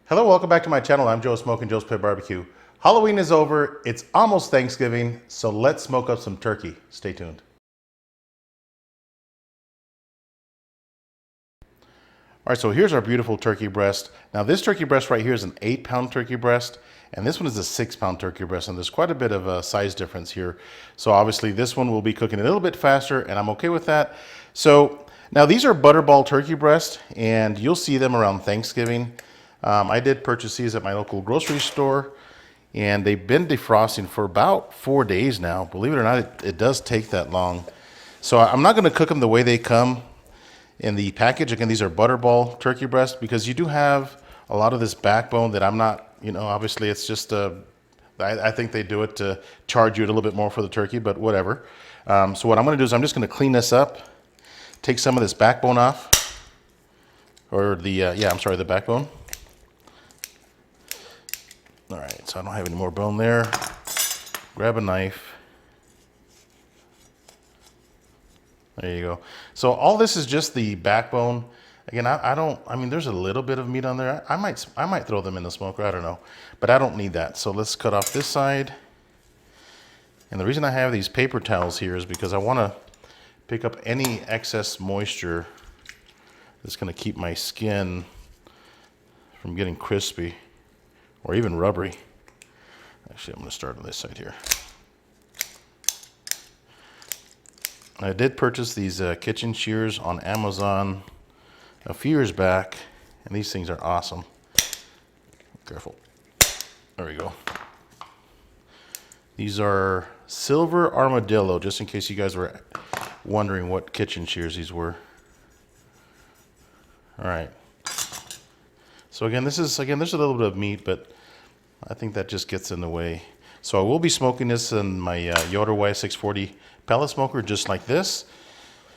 Hello, welcome back to my channel. I'm Joe, Smokin Joe's Pit Barbecue. Halloween is over, it's almost Thanksgiving, so let's smoke up some turkey. Stay tuned. All right, so here's our beautiful turkey breast. Now this turkey breast right here is an 8-pound turkey breast, and this one is a 6-pound turkey breast, and there's quite a bit of a size difference here. So obviously this one will be cooking a little bit faster, and I'm okay with that. So now these are butterball turkey breast, and you'll see them around Thanksgiving. I did purchase these at my local grocery store, and they've been defrosting for about 4 days now. Believe it or not, it does take that long. So I'm not going to cook them the way they come in the package. Again, these are butterball turkey breast because you do have a lot of this backbone that I'm not, obviously it's just, I think they do it to charge you a little bit more for the turkey, but whatever. So what I'm going to do is I'm just going to clean this up, take some of this backbone off, or the backbone. All right, so I don't have any more bone there. Grab a knife. There you go. So all this is just the backbone. Again, I mean, there's a little bit of meat on there. I might throw them in the smoker, I don't know. But I don't need that. So let's cut off this side. And the reason I have these paper towels here is because I want to pick up any excess moisture that's going to keep my skin from getting crispy or even rubbery. Actually, I'm going to start on this side here. I did purchase these kitchen shears on Amazon a few years back, and these things are awesome. Careful. There we go. These are silver armadillo, just in case you guys were wondering what kitchen shears these were. All right. So again, there's a little bit of meat, but I think that just gets in the way. So I will be smoking this in my Yoder YS640 pellet smoker, just like this.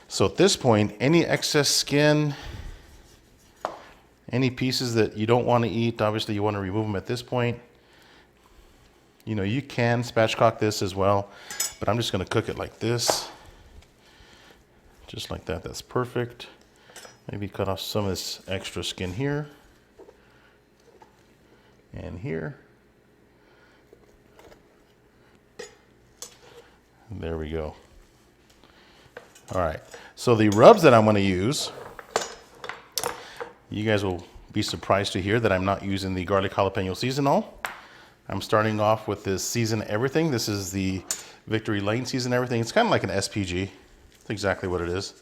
So at this point, any excess skin, any pieces that you don't want to eat, obviously you want to remove them at this point. You can spatchcock this as well, but I'm just going to cook it like this. Just like that, that's perfect. Maybe cut off some of this extra skin here and here. There we go. All right, so the rubs that I'm going to use, you guys will be surprised to hear that I'm not using the garlic jalapeno seasonal. I'm starting off with this Season Everything. This is the Victory Lane Season Everything. It's kind of like an SPG. That's exactly what it is.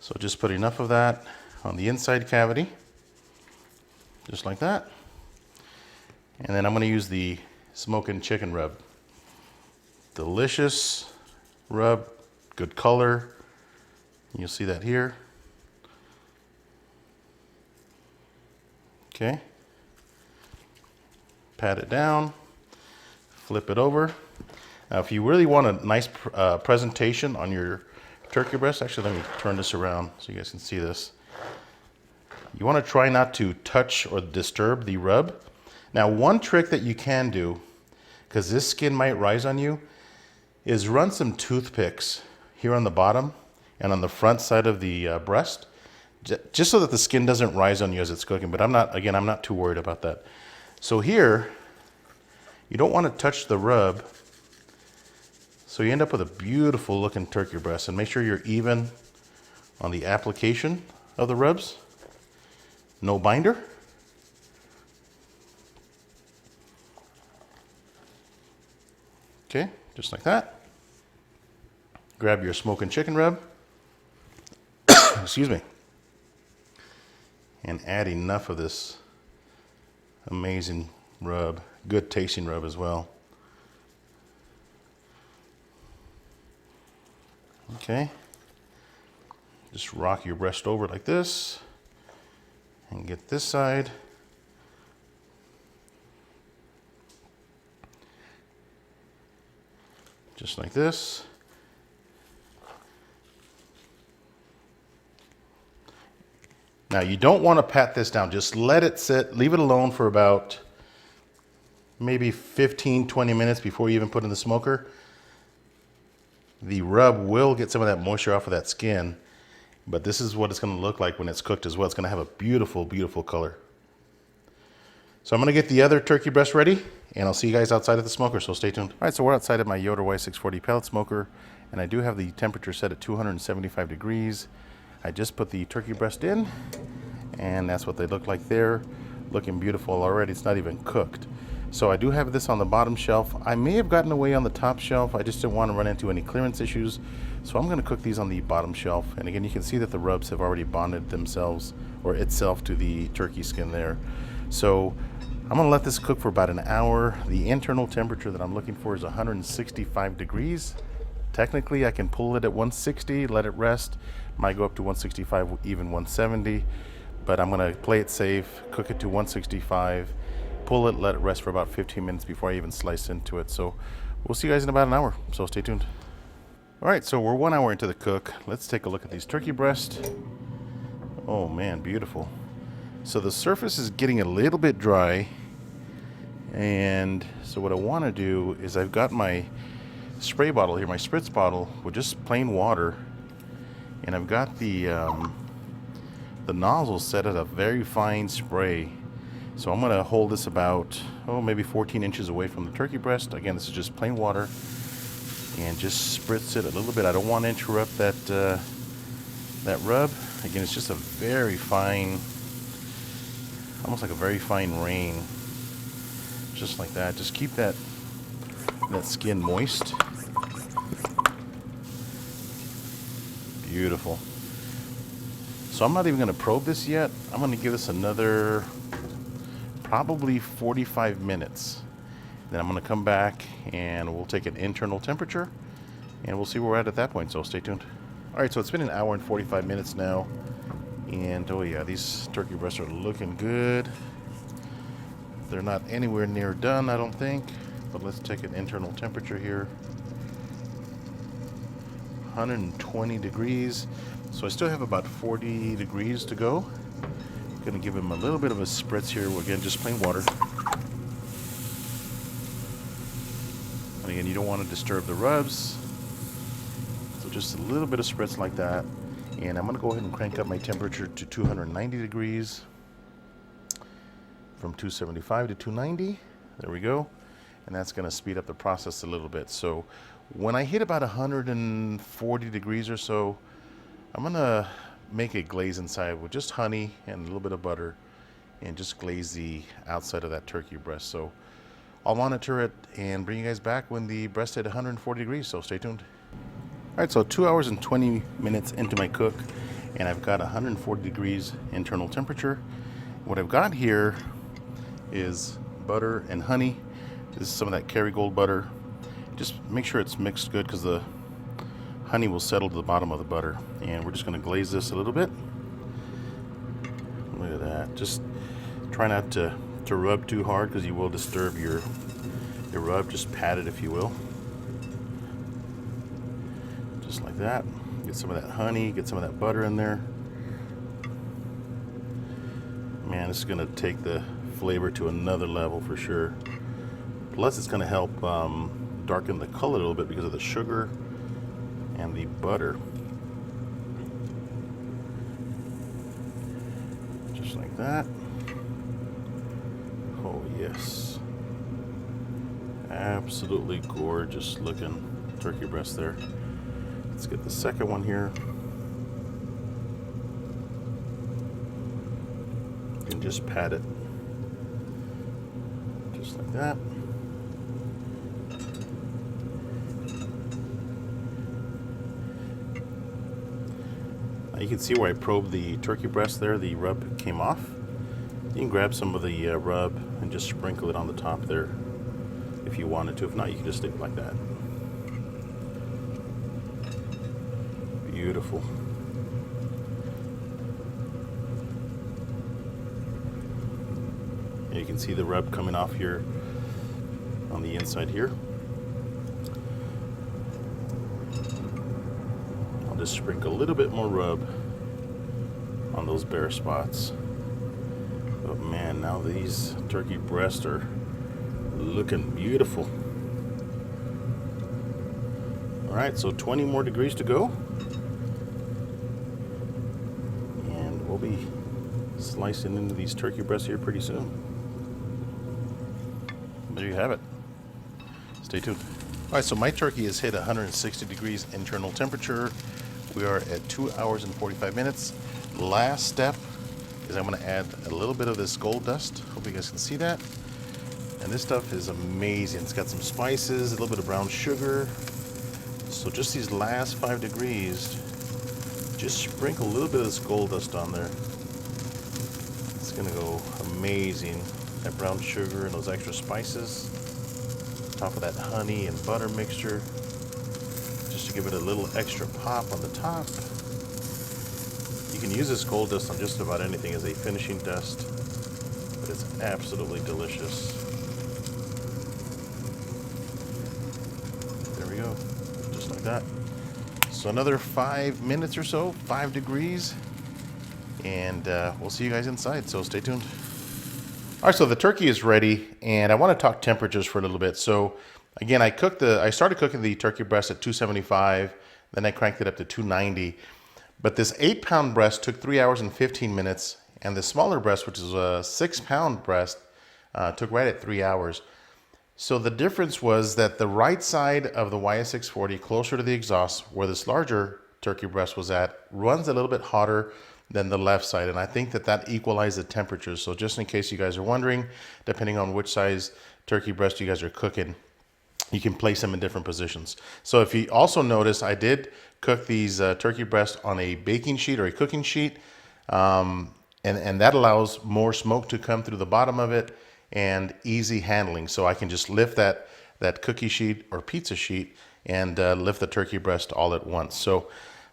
So just put enough of that on the inside cavity, just like that. And then I'm going to use the Smokin Chicken rub. Delicious rub, good color. You'll see that here. Okay. Pat it down, flip it over. Now, if you really want a nice presentation on your turkey breast, actually, let me turn this around so you guys can see this. You want to try not to touch or disturb the rub. Now, one trick that you can do, because this skin might rise on you, is run some toothpicks here on the bottom and on the front side of the breast, just so that the skin doesn't rise on you as it's cooking. But I'm not too worried about that. So here, you don't want to touch the rub, so you end up with a beautiful looking turkey breast. And make sure you're even on the application of the rubs. No binder. Okay, just like that. Grab your Smokin Chicken rub, excuse me, and add enough of this amazing rub, good tasting rub as well. Okay, just rock your breast over like this and get this side. Just like this. Now you don't want to pat this down, just let it sit, leave it alone for about maybe 15-20 minutes before you even put it in the smoker. The rub will get some of that moisture off of that skin, but this is what it's going to look like when it's cooked as well. It's going to have a beautiful, beautiful color. So I'm going to get the other turkey breast ready, and I'll see you guys outside of the smoker, so stay tuned. All right, so we're outside of my Yoder YS640 pellet smoker, and I do have the temperature set at 275 degrees. I just put the turkey breast in, and that's what they look like there. Looking beautiful already. It's not even cooked. So I do have this on the bottom shelf. I may have gotten away on the top shelf. I just didn't want to run into any clearance issues. So I'm going to cook these on the bottom shelf. And again, you can see that the rubs have already bonded themselves or itself to the turkey skin there. So I'm going to let this cook for about an hour. The internal temperature that I'm looking for is 165 degrees. Technically, I can pull it at 160, let it rest. Might go up to 165, even 170. But I'm going to play it safe, cook it to 165, pull it, let it rest for about 15 minutes before I even slice into it. So we'll see you guys in about an hour, so stay tuned. All right, so we're 1 hour into the cook. Let's take a look at these turkey breasts. Oh man, beautiful. So the surface is getting a little bit dry. And so what I want to do is I've got my spray bottle here, my spritz bottle with just plain water. And I've got the nozzle set at a very fine spray. So I'm going to hold this about, maybe 14 inches away from the turkey breast. Again, this is just plain water. And just spritz it a little bit. I don't want to interrupt that rub. Again, it's just a very fine, almost like a very fine rain. Just like that. Just keep that skin moist. Beautiful. So I'm not even going to probe this yet. I'm going to give this another probably 45 minutes. Then I'm going to come back and we'll take an internal temperature and we'll see where we're at that point. So stay tuned. All right, so it's been an hour and 45 minutes now. And oh yeah, these turkey breasts are looking good. They're not anywhere near done, I don't think. But let's take an internal temperature here. 120 degrees. So I still have about 40 degrees to go. I'm gonna give him a little bit of a spritz here. Again, just plain water. And again, you don't want to disturb the rubs. So just a little bit of spritz like that. And I'm gonna go ahead and crank up my temperature to 290 degrees. From 275 to 290. There we go. And that's gonna speed up the process a little bit. So when I hit about 140 degrees or so, I'm gonna make a glaze inside with just honey and a little bit of butter and just glaze the outside of that turkey breast. So I'll monitor it and bring you guys back when the breast hit 140 degrees, so stay tuned. All right, so 2 hours and 20 minutes into my cook and I've got 140 degrees internal temperature. What I've got here is butter and honey. This is some of that Kerrygold butter. Just make sure it's mixed good because the honey will settle to the bottom of the butter. And we're just going to glaze this a little bit. Look at that. Just try not to rub too hard because you will disturb your rub. Just pat it if you will. Just like that. Get some of that honey, get some of that butter in there. Man, this is going to take the flavor to another level for sure. Plus it's going to help darken the color a little bit because of the sugar and the butter. Just like that. Oh yes. Absolutely gorgeous looking turkey breast there. Let's get the second one here. You can just pat it. Just like that. Now you can see where I probed the turkey breast there, the rub came off. You can grab some of the rub and just sprinkle it on the top there if you wanted to. If not, you can just stick it like that. Beautiful. And you can see the rub coming off here on the inside here. I'll just sprinkle a little bit more rub on those bare spots. But man, now these turkey breasts are looking beautiful. All right, so 20 more degrees to go. And we'll be slicing into these turkey breasts here pretty soon. there you have it. Stay tuned. All right, so my turkey has hit 160 degrees internal temperature. We are at 2 hours and 45 minutes. Last step is I'm gonna add a little bit of this gold dust. Hope you guys can see that. And this stuff is amazing. It's got some spices, a little bit of brown sugar. So just these last 5 degrees, just sprinkle a little bit of this gold dust on there. It's gonna go amazing. That brown sugar and those extra spices. Top of that honey and butter mixture, just to give it a little extra pop on the top. You can use this gold dust on just about anything as a finishing dust, but it's absolutely delicious. There we go, just like that. So another 5 minutes or so, 5 degrees, and we'll see you guys inside, so stay tuned. All right, so the turkey is ready, and I want to talk temperatures for a little bit. So again, I started cooking the turkey breast at 275, then I cranked it up to 290. But this 8-pound breast took 3 hours and 15 minutes, and the smaller breast, which is a 6-pound breast, took right at 3 hours. So the difference was that the right side of the YS640, closer to the exhaust, where this larger turkey breast was at, runs a little bit hotter than the left side, and I think that equalized the temperatures. So just in case you guys are wondering, depending on which size turkey breast you guys are cooking, you can place them in different positions. So if you also notice, I did cook these turkey breasts on a baking sheet or a cooking sheet, and that allows more smoke to come through the bottom of it and easy handling. So I can just lift that cookie sheet or pizza sheet and lift the turkey breast all at once. So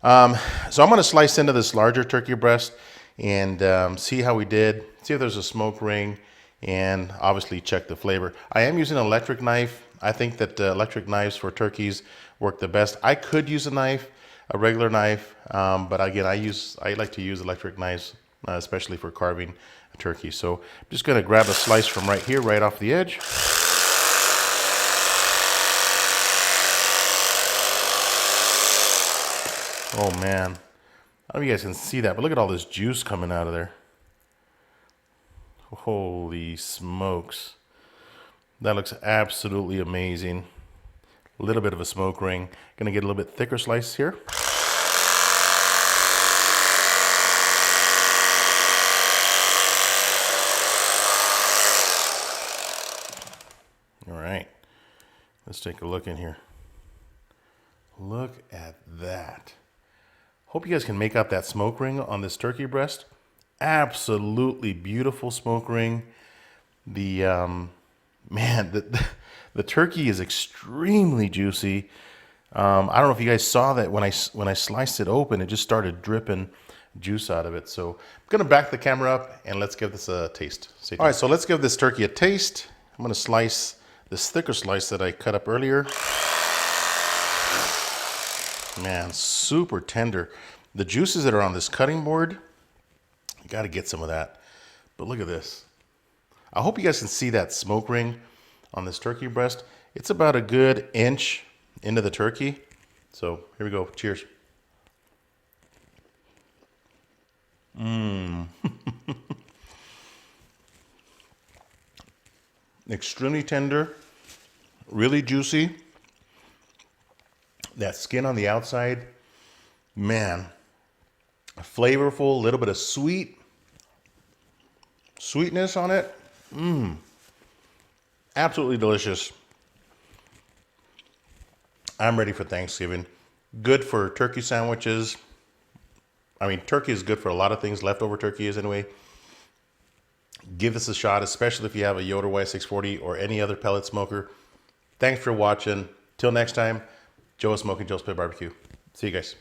I'm going to slice into this larger turkey breast and see how we did, see if there's a smoke ring, and obviously check the flavor. I am using an electric knife. I think that electric knives for turkeys work the best. I could use a knife, a regular knife, but again, I like to use electric knives, especially for carving a turkey. So I'm just going to grab a slice from right here, right off the edge. Oh man, I don't know if you guys can see that, but look at all this juice coming out of there. Holy smokes. That looks absolutely amazing. A little bit of a smoke ring. Gonna get a little bit thicker slice here. All right, let's take a look in here. Look at that. Hope you guys can make out that smoke ring on this turkey breast. Absolutely beautiful smoke ring. The turkey is extremely juicy. I don't know if you guys saw that when I sliced it open, it just started dripping juice out of it. So I'm gonna back the camera up and let's give this a taste. All right, so let's give this turkey a taste. I'm gonna slice this thicker slice that I cut up earlier. Man, super tender. The juices that are on this cutting board, you gotta get some of that. But look at this. I hope you guys can see that smoke ring on this turkey breast. It's about a good inch into the turkey. So here we go, cheers. Extremely tender, really juicy. That skin on the outside, man, flavorful, a little bit of sweetness on it. Absolutely delicious. I'm ready for Thanksgiving. Good for turkey sandwiches. I mean, turkey is good for a lot of things. Leftover turkey is anyway. Give this a shot, especially if you have a Yoder YS640 or any other pellet smoker. Thanks for watching. Till next time. Joe, Smokin Joe's Pit Barbecue. See you guys.